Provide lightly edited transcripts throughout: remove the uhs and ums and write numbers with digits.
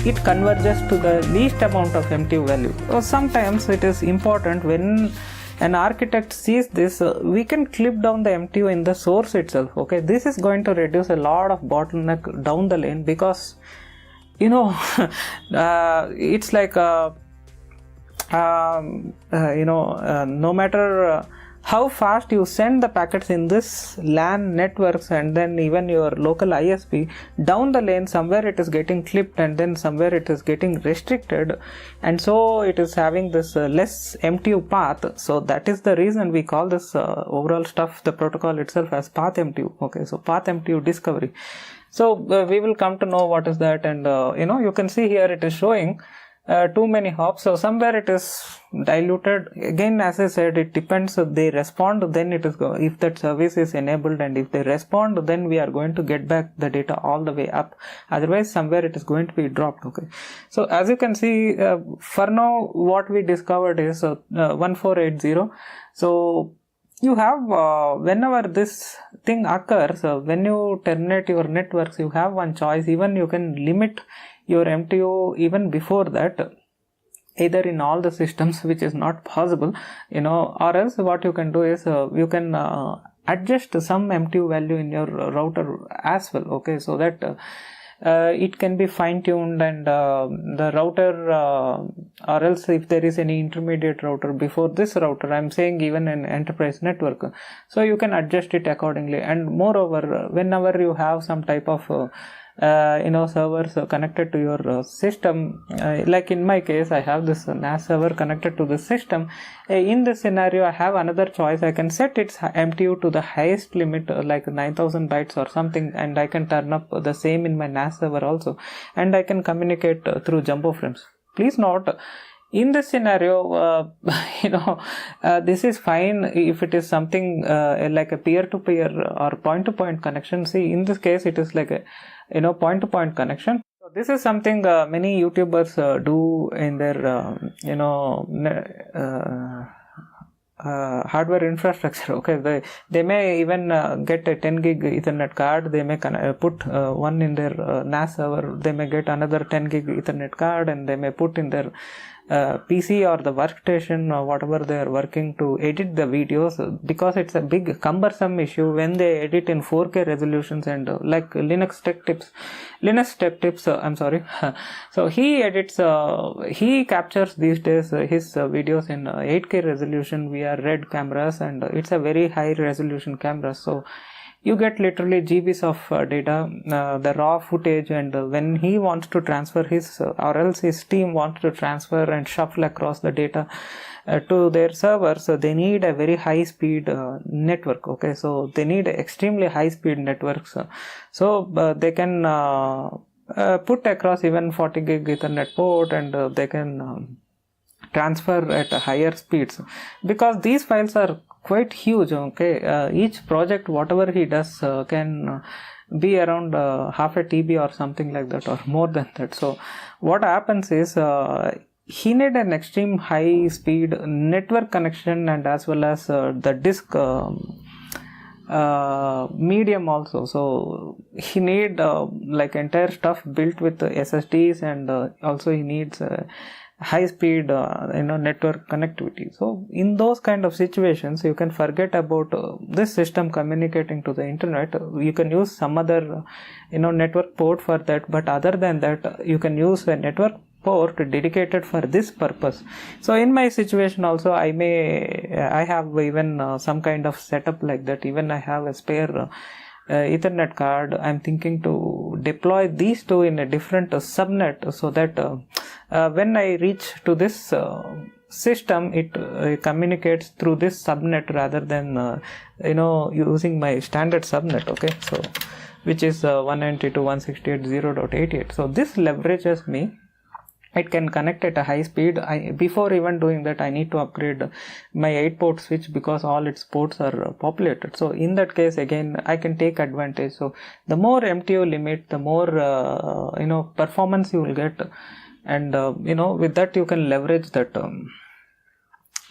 it converges to the least amount of MTU value. So sometimes it is important when an architect sees this, we can clip down the MTU in the source itself. Okay, this is going to reduce a lot of bottleneck down the lane, because it's like no matter how fast you send the packets in this LAN networks and then even your local ISP, down the lane somewhere it is getting clipped and then somewhere it is getting restricted, and so it is having this less MTU path. So that is the reason we call this overall stuff, the protocol itself, as path MTU. Okay, so path MTU discovery. So we will come to know what is that, and you can see here it is showing too many hops. So somewhere it is diluted. Again, as I said, it depends. They respond, then it is if that service is enabled, and if they respond, then we are going to get back the data all the way up. Otherwise, somewhere it is going to be dropped. Okay. So as you can see, for now, what we discovered is 1480. So you have whenever this thing occurs, when you terminate your networks, you have one choice. Even you can limit your MTU even before that, either in all the systems, which is not possible, or else what you can do is you can adjust some MTU value in your router as well. Okay, so that it can be fine-tuned, and the router or else if there is any intermediate router before this router, I'm saying even an enterprise network, so you can adjust it accordingly. And moreover, whenever you have some type of servers connected to your system, like in my case I have this NAS server connected to the system. In this scenario I have another choice. I can set its MTU to the highest limit, like 9000 bytes or something, and I can turn up the same in my NAS server also, and I can communicate through jumbo frames. Please note, in this scenario, this is fine if it is something like a peer-to-peer or point-to-point connection. See, in this case it is like a point-to-point connection. So this is something many YouTubers do in their hardware infrastructure. Okay, they may even get a 10 gig Ethernet card. They may put one in their NAS server. They may get another 10 gig Ethernet card, and they may put in their PC or the workstation or whatever they are working to edit the videos, because it's a big cumbersome issue when they edit in 4K resolutions, and like Linux Tech Tips, I'm sorry. So he edits, he captures these days his videos in 8K resolution via RED cameras, and it's a very high resolution camera. So you get literally GBs of data, the raw footage, and when he wants to transfer his or else his team wants to transfer and shuffle across the data to their servers, so they need a very high speed network. Okay, so they need extremely high speed networks, so they can put across even 40 gig Ethernet port, and they can transfer at higher speeds, because these files are quite huge. Okay, each project, whatever he does, can be around half a TB or something like that, or more than that. So what happens is he need an extreme high speed network connection, and as well as the disk medium also. So he need like entire stuff built with SSDs, and also he needs high speed network connectivity. So in those kind of situations, you can forget about this system communicating to the internet. You can use some other network port for that, but other than that, you can use a network port dedicated for this purpose. So in my situation also, I have even some kind of setup like that. Even I have a spare Ethernet card. I'm thinking to deploy these two in a different subnet, so that when I reach to this system, it communicates through this subnet rather than using my standard subnet. Okay, so which is 192.168.0.88. so this leverages me. It can connect at a high speed. Before even doing that, I need to upgrade my 8-port switch, because all its ports are populated. So in that case, again, I can take advantage. So the more MTU limit, the more performance you will get, and with that you can leverage that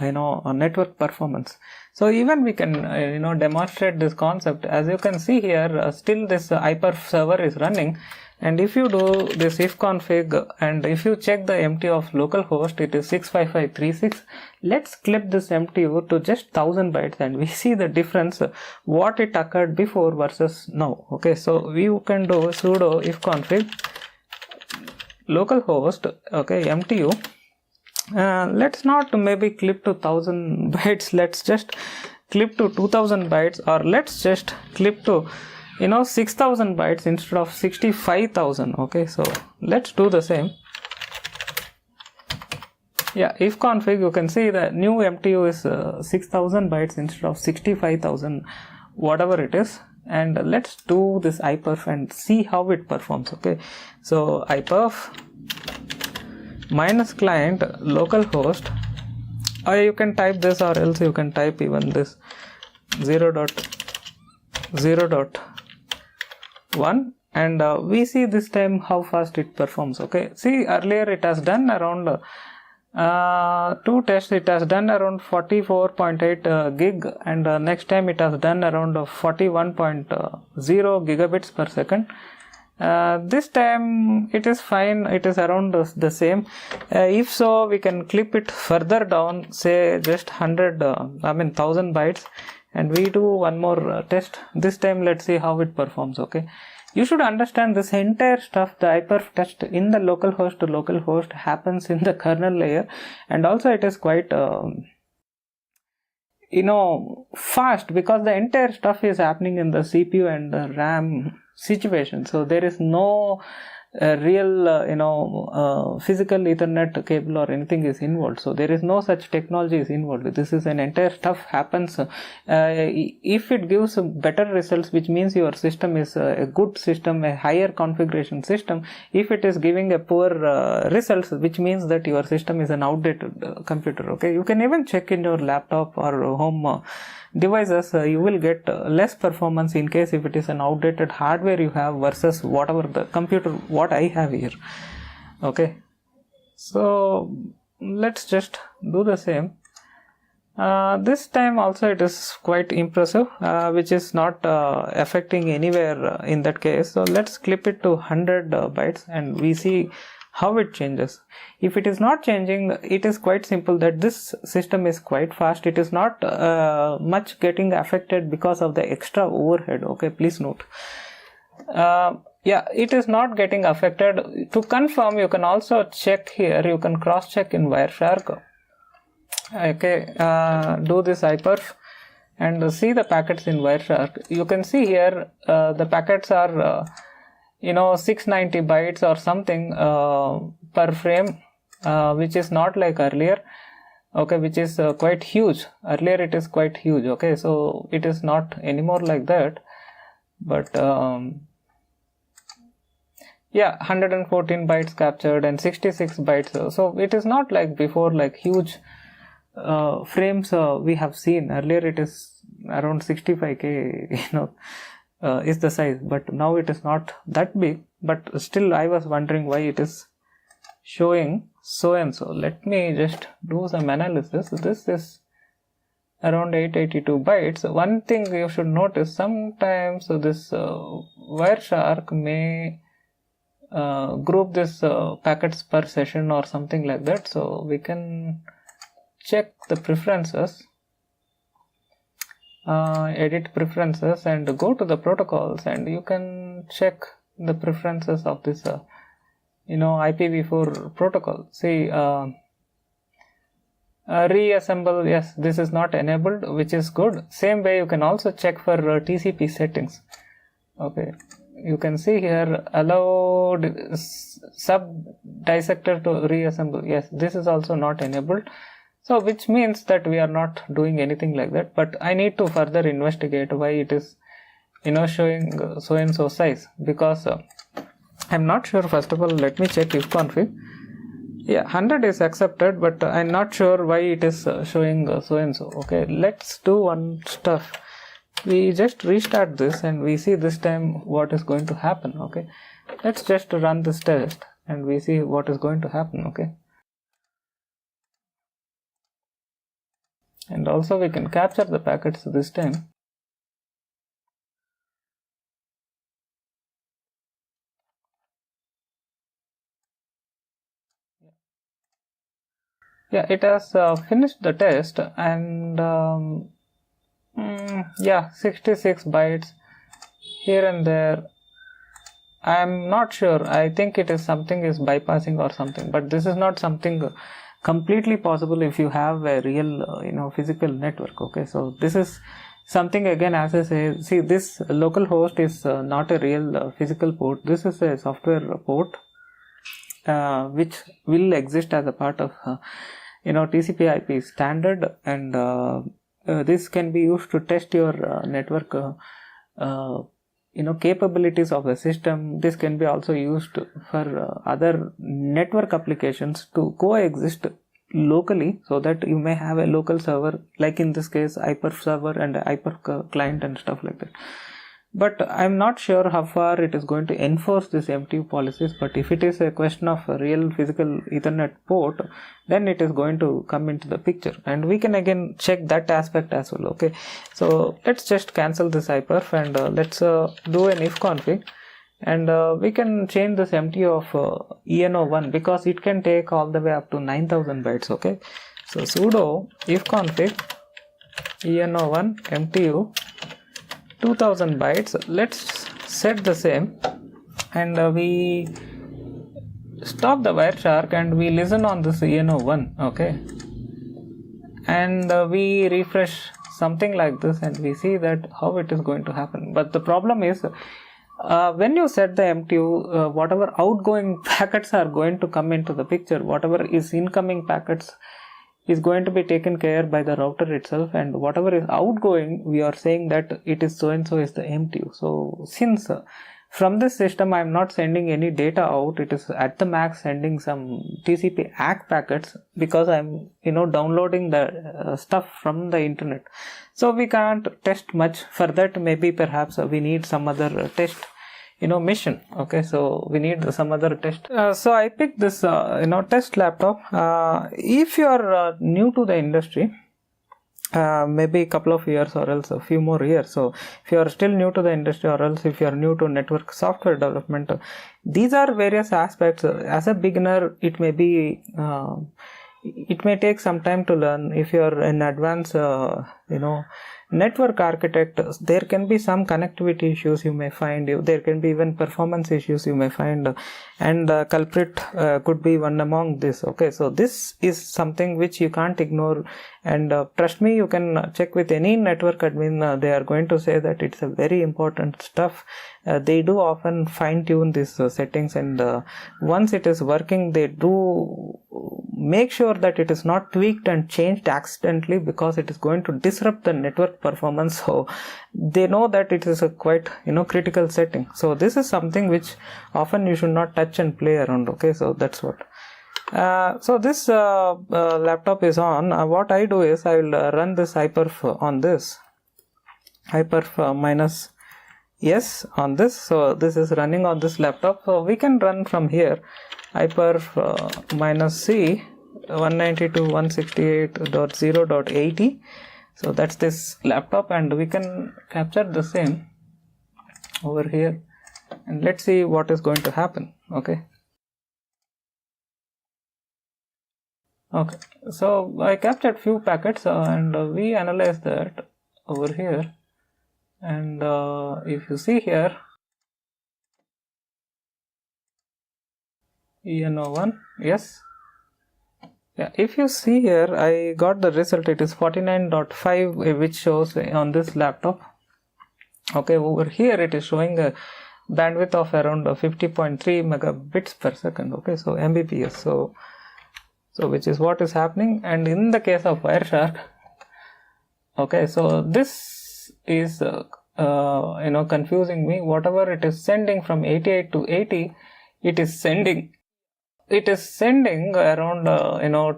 network performance. So even we can demonstrate this concept. As you can see here, still this iperf server is running, and if you do this ifconfig and if you check the MTU of localhost, it is 65536. Let's clip this MTU to just 1000 bytes and we see the difference, what it occurred before versus now. Okay, so we can do sudo ifconfig localhost, okay, MTU. Let's not maybe clip to 1000 bytes, let's just clip to 2000 bytes, or let's just clip to 6000 bytes instead of 65,000. okay, so let's do the same. Yeah, if config, you can see the new MTU is 6000 bytes instead of 65,000, whatever it is. And let's do this iperf and see how it performs. Okay, so iperf minus client localhost, or you can type this, or else you can type even this 0.0.1, and we see this time how fast it performs. Okay, see, earlier it has done around two tests, it has done around 44.8 gig, and next time it has done around 41.0 gigabits per second. This time it is fine, it is around the same. If so, we can clip it further down, say just 1000 bytes, and we do one more test. This time let's see how it performs. Okay, you should understand this entire stuff, the iperf test in the localhost to localhost happens in the kernel layer, and also it is quite fast, because the entire stuff is happening in the CPU and the RAM situation. So there is no real physical Ethernet cable or anything is involved, so there is no such technology is involved. This is an entire stuff happens. If it gives better results, which means your system is a good system, a higher configuration system. If it is giving a poor results, which means that your system is an outdated computer. Okay, you can even check in your laptop or home devices, you will get less performance in case if it is an outdated hardware you have versus whatever the computer what I have here. Okay, so let's just do the same. This time also it is quite impressive, which is not affecting anywhere in that case. So let's clip it to 100 bytes and we see how it changes. If it is not changing, it is quite simple that this system is quite fast. It is not much getting affected because of the extra overhead. Okay, please note. Yeah, it is not getting affected. To confirm, you can also check here, you can cross check in Wireshark. Okay, do this iperf and see the packets in Wireshark. You can see here the packets are 690 bytes or something per frame, which is not like earlier. Okay, which is quite huge. Earlier it is quite huge. Okay, so it is not anymore like that, but yeah, 114 bytes captured and 66 bytes. So it is not like before, like huge frames we have seen. Earlier it is around 65k, is the size, but now it is not that big. But still I was wondering why it is showing so and so. Let me just do some analysis. This is around 882 bytes. One thing you should notice, sometimes this Wireshark may group this packets per session or something like that. So we can check the preferences, edit preferences and go to the protocols, and you can check the preferences of this IPv4 protocol. See, reassemble, yes, this is not enabled, which is good. Same way you can also check for TCP settings. Okay, you can see here allow sub dissector to reassemble. Yes, this is also not enabled. So which means that we are not doing anything like that, but I need to further investigate why it is showing so and so size, because I'm not sure. First of all, let me check if config. Yeah, 100 is accepted, but I'm not sure why it is showing so and so. Okay, let's do one stuff. We just restart this and we see this time what is going to happen. Okay, let's just run this test and we see what is going to happen. Okay. and also we can capture the packets this time. Yeah, it has finished the test, and yeah, 66 bytes here and there. I'm not sure. I think it is something is bypassing or something, but this is not something completely possible if you have a real physical network. Okay, so this is something, again, as I say, see, this local host is not a real physical port. This is a software port which will exist as a part of TCP/IP standard, and this can be used to test your network capabilities of the system. This can be also used for other network applications to coexist locally, so that you may have a local server, like in this case hyper server and a hyper client and stuff like that. But I'm not sure how far it is going to enforce this MTU policies, but if it is a question of a real physical Ethernet port, then it is going to come into the picture, and we can again check that aspect as well. Okay, so let's just cancel this hyperf, and let's do an if config, and we can change this MTU of ENO1, because it can take all the way up to 9000 bytes. Okay, so sudo if config ENO1 MTU 2000 bytes. Let's set the same, and we stop the Wireshark and we listen on this ENO1. Okay, and we refresh something like this, and we see that how it is going to happen. But the problem is, when you set the MTU, whatever outgoing packets are going to come into the picture, whatever is incoming packets is going to be taken care by the router itself, and whatever is outgoing, we are saying that it is so and so is the MTU. So since from this system I am not sending any data out, it is at the max sending some TCP ACK packets, because I am downloading the stuff from the internet. So we can't test much. For that, maybe perhaps we need some other test mission. Okay, so we need some other test. So I picked this test laptop. If you are new to the industry, maybe a couple of years or else a few more years, so if you are still new to the industry, or else if you are new to network software development, these are various aspects. As a beginner, it may be it may take some time to learn. If you are an advanced network architect, there can be some connectivity issues you may find. There can be even performance issues you may find, and the culprit could be one among this. Okay, so this is something which you can't ignore, and trust me, you can check with any network admin. They are going to say that it's a very important stuff. They do often fine tune these settings, and once it is working, they do make sure that it is not tweaked and changed accidentally, because it is going to disrupt the network performance. So they know that it is a quite critical setting. So this is something which often you should not touch and play around. Okay, so that's what. So this laptop is on. What I do is I will run this hyperf on this hyperf minus yes on this. So this is running on this laptop. So we can run from here hyperf minus c 192.168.0.80. So that's this laptop, and we can capture the same over here, and let's see what is going to happen. Okay, so I captured few packets, and we analyze that over here, and if you see here, ENO1, yes. Yeah, if you see here, I got the result. It is 49.5, which shows on this laptop. Okay, over here it is showing a bandwidth of around 50.3 megabits per second. Okay, so Mbps. So which is what is happening. And in the case of Wireshark, okay, so this is confusing me. Whatever it is sending from 88 to 80, it is sending around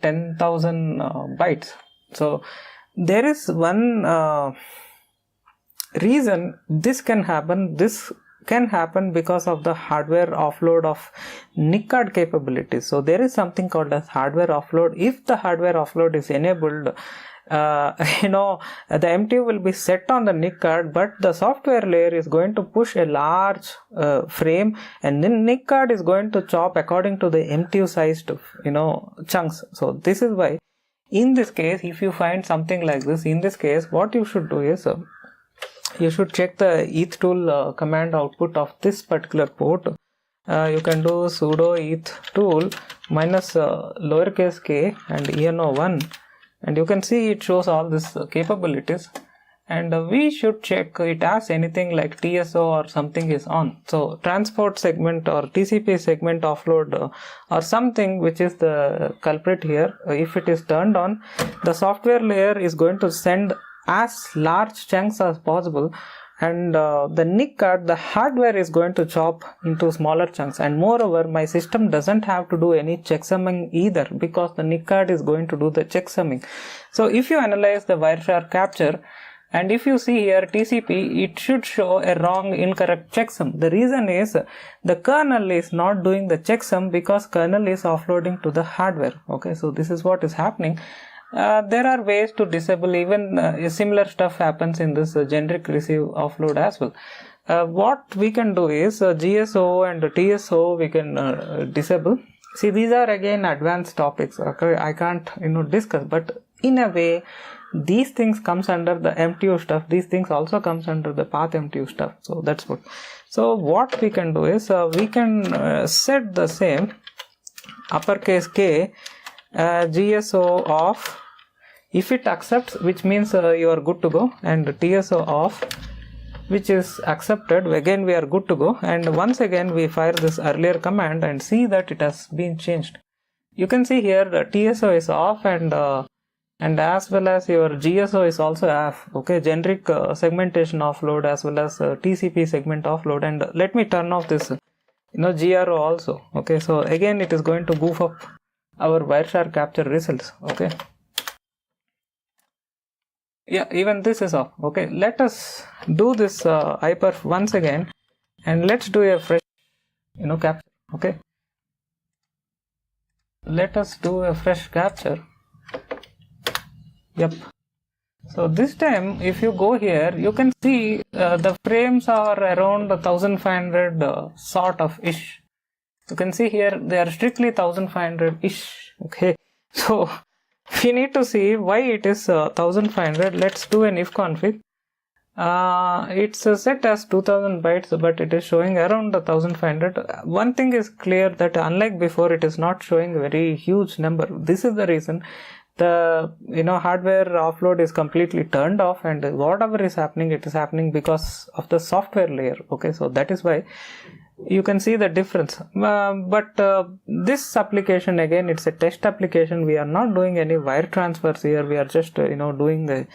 10,000 bytes. So there is one reason this can happen. This can happen because of the hardware offload of NIC card capabilities. So there is something called as hardware offload. If the hardware offload is enabled, you know, the MTU will be set on the NIC card, but the software layer is going to push a large frame, and then NIC card is going to chop according to the MTU sized, you know, chunks. So this is why in this case, if you find something like this, in this case what you should do is you should check the eth tool command output of this particular port. You can do sudo eth tool minus lowercase k and eno1, and you can see it shows all these capabilities, and we should check it as anything like TSO or something is on. So transport segment or TCP segment offload or something which is the culprit here, if it is turned on, the software layer is going to send as large chunks as possible, and the NIC card, the hardware, is going to chop into smaller chunks. And moreover, my system doesn't have to do any checksumming either, because the NIC card is going to do the checksumming. So if you analyze the Wireshark capture, and if you see here TCP, it should show a wrong, incorrect checksum. The reason is the kernel is not doing the checksum because kernel is offloading to the hardware. Okay, so this is what is happening. There are ways to disable, even similar stuff happens in this generic receive offload as well. What we can do is GSO and TSO we can disable. See, these are again advanced topics. Okay, I can't discuss, but in a way these things comes under the MTU stuff. These things also comes under the path MTU stuff. So that's what. So what we can do is we can set the same uppercase K GSO off if it accepts, which means you are good to go, and TSO off, which is accepted, again we are good to go. And once again we fire this earlier command and see that it has been changed. You can see here the TSO is off, and as well as your GSO is also off. Okay, generic segmentation offload as well as TCP segment offload. And let me turn off this GRO also. Okay, so again it is going to goof up our Wireshark capture results. Okay, yeah, even this is off. Okay, let us do this iperf once again, and let's do a fresh capture. Okay, let us do a fresh capture. Yep. So this time if you go here, you can see the frames are around 1500 sort of ish. You can see here they are strictly 1500 ish. Okay, so we need to see why it is 1500. Let's do an if config. It's set as 2000 bytes, but it is showing around 1500. One thing is clear, that unlike before, it is not showing a very huge number. This is the reason. The hardware offload is completely turned off, and whatever is happening, it is happening because of the software layer. Okay, so that is why you can see the difference. But this application, again, it's a test application. We are not doing any wire transfers here. We are just doing the,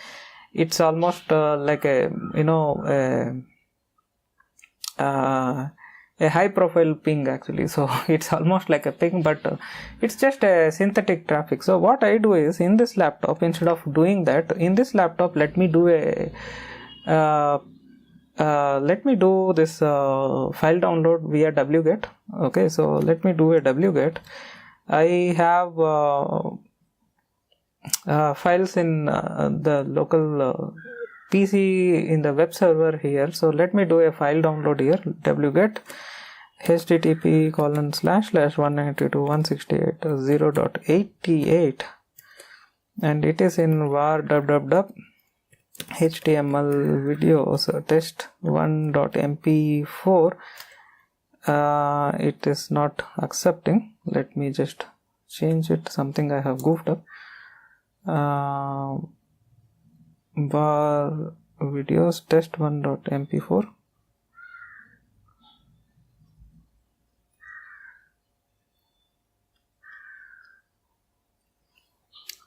it's almost like a high profile ping actually. So it's almost like a ping, but it's just a synthetic traffic. So what I do is, in this laptop, instead of doing that, in this laptop, let me do a this file download via wget. Okay, so let me do a wget. I have files in the local PC in the web server here. So let me do a file download here, wget http://192.168.0.88, and it is in var www html videos test1.mp4. It is not accepting. Let me just change it, something I have goofed up. Var videos test1.mp4.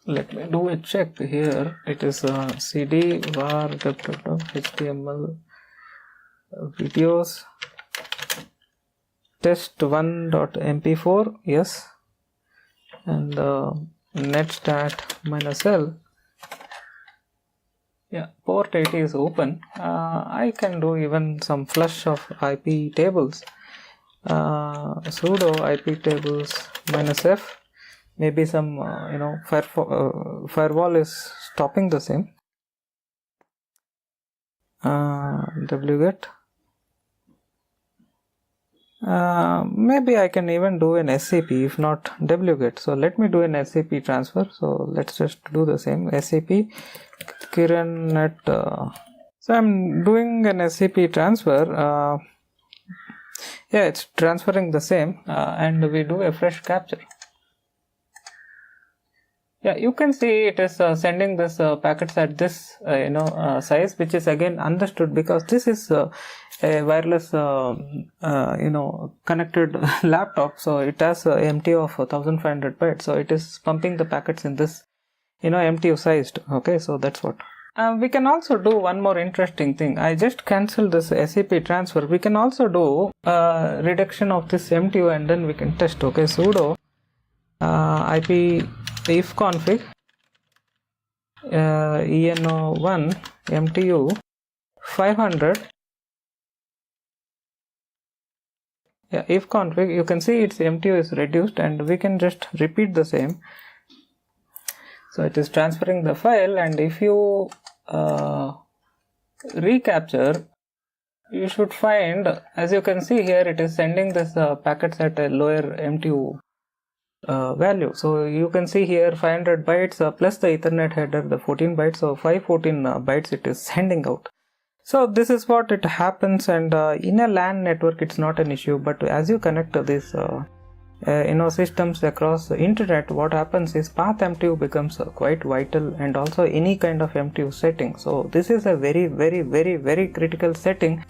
Let me do a check here. It is cd var html videos test1.mp4. yes, and netstat -l. Yeah, port 80 is open. I can do even some flush of IP tables. Sudo IP tables -f maybe some firewall is stopping the same. Wget. Maybe I can even do an SAP if not wget. So let me do an SAP transfer. So let's just do the same SAP Kiran so I'm doing an SAP transfer. Yeah, it's transferring the same, and we do a fresh capture. Yeah, you can see it is sending this packets at this size, which is again understood because this is a wireless connected laptop, so it has a MTU of 1500 bytes, so it is pumping the packets in this MTU sized. Okay, so that's what. We can also do one more interesting thing. I just cancelled this SAP transfer. We can also do reduction of this MTU and then we can test. Okay, sudo IP if config eno1 MTU 500. Yeah, if config, you can see its MTU is reduced and we can just repeat the same. So it is transferring the file, and if you recapture, you should find, as you can see here, it is sending this packets at a lower MTU value. So you can see here 500 bytes plus the Ethernet header, the 14 bytes, so 514 bytes it is sending out. So this is what it happens, and in a LAN network it's not an issue, but as you connect these systems across the internet, what happens is path MTU becomes quite vital, and also any kind of MTU setting. So this is a very, very, very, very critical setting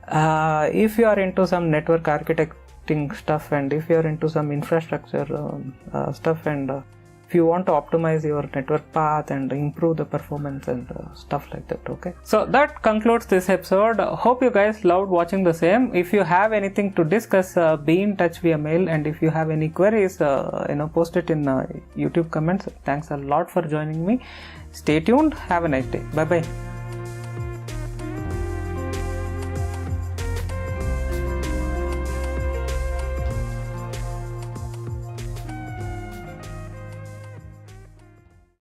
if you are into some network architecting stuff, and if you are into some infrastructure stuff, and if you want to optimize your network path and improve the performance and stuff like that. Okay, so that concludes this episode. Hope you guys loved watching the same. If you have anything to discuss, be in touch via mail, and if you have any queries, post it in YouTube comments. Thanks a lot for joining me. Stay tuned. Have a nice day. Bye bye.